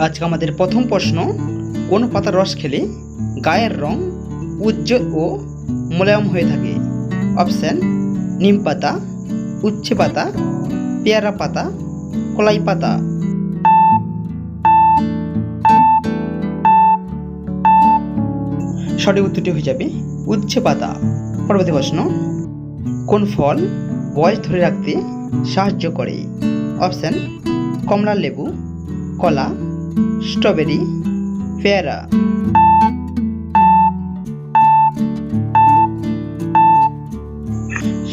আজকে আমাদের প্রথম প্রশ্ন, কোন পাতার রস খেলে গায়ের রং উজ্জ্বল ও মোলায়েম হয়ে থাকে? অপশন: নিম পাতা, উচ্ছে পাতা, পেয়ারা পাতা, কলাই পাতা। সঠিক উত্তরটি হয়ে যাবে উচ্ছে পাতা। পরবর্তী প্রশ্ন, কোন ফল বয়স ধরে রাখতে সাহায্য করে? অপশন: কমলা লেবু, কলা, স্ট্রবেরি, পেয়ারা।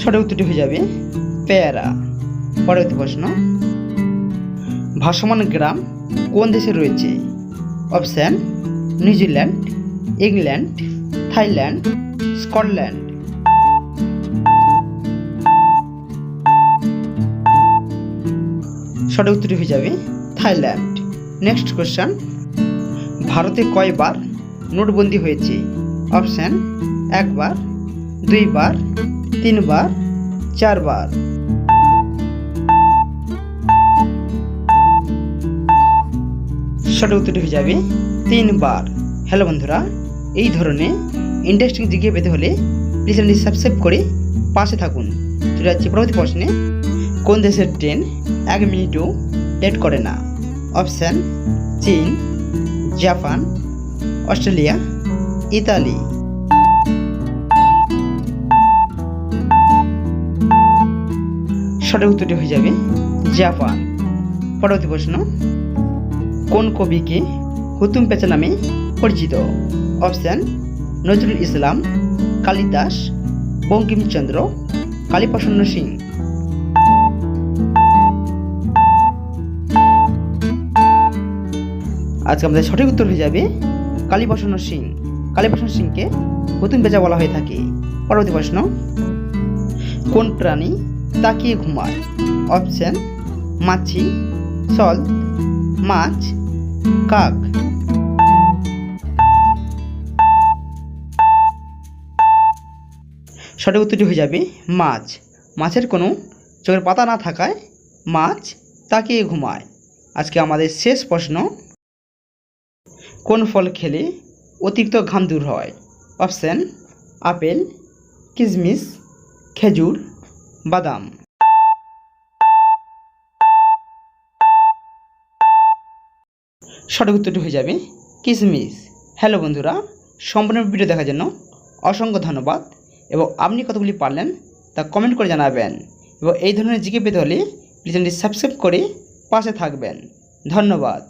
সঠিক উত্তরটি হয়ে যাবে পেয়ারা। পরবর্তী প্রশ্ন, ভাসমান গ্রাম কোন দেশে রয়েছে? Option: New Zealand, England, Thailand, Scotland. সঠিক উত্তরটি হয়ে যাবে থাইল্যান্ড। নেক্সট কোশ্চেন, ভারতে কয়বার নোটবন্দি হয়েছে? অপশন: একবার, দুইবার, তিনবার, চারবার। সঠিক উত্তরটি হয়ে যাবে তিনবার। হ্যালো বন্ধুরা, এই ধরনের ইন্টারেস্টিং জিকে পেতে হলে প্লিজ চ্যানেলটি সাবস্ক্রাইব করে পাশে থাকুন। চলে যাচ্ছি পরবর্তী প্রশ্নে, কোন দেশের ট্রেন 1 মিনিটও লেট করে না? অপশন: চীন, জাপান, অস্ট্রেলিয়া, ইতালি। সঠিক উত্তরটি হয়ে যাবে জাপান। পরবর্তী প্রশ্ন, কোন কবিকে হুতুম পেঁচা নামে পরিচিত? অপশন: নজরুল ইসলাম, কালিদাস, বঙ্কিমচন্দ্র, কালীপ্রসন্ন সিং। আজকে আমাদের সঠিক উত্তর হয়ে যাবে কালীপ্রসন্ন সিং। কালীপ্রসন্ন সিংকে হুতুম পেঁচা বলা হয়ে থাকে। পরবর্তী প্রশ্ন, কোন প্রাণী তাকিয়ে ঘুমায়? অপশন: মাছি, সল্ট, মাছ, কাক। সঠিক উত্তরটি হয়ে যাবে মাছ। মাছের কোনো চোখের পাতা না থাকায় মাছ তাকিয়ে ঘুমায়। আজকে আমাদের শেষ প্রশ্ন, কোন ফল খেলে অতিরিক্ত ঘাম দূর হয়? অপশন: আপেল, কিশমিশ, খেজুর, বাদাম। সঠিক উত্তরটি হয়ে যাবে কিশমিশ। হ্যালো বন্ধুরা, সম্পূর্ণ ভিডিও দেখার জন্য অসংখ্য ধন্যবাদ। এবং আপনি কতগুলি পারলেন তা কমেন্ট করে জানাবেন। এবং এই ধরনের জিকে পেতে হলে প্লিজ চ্যানেলটি সাবস্ক্রাইব করে পাশে থাকবেন। ধন্যবাদ।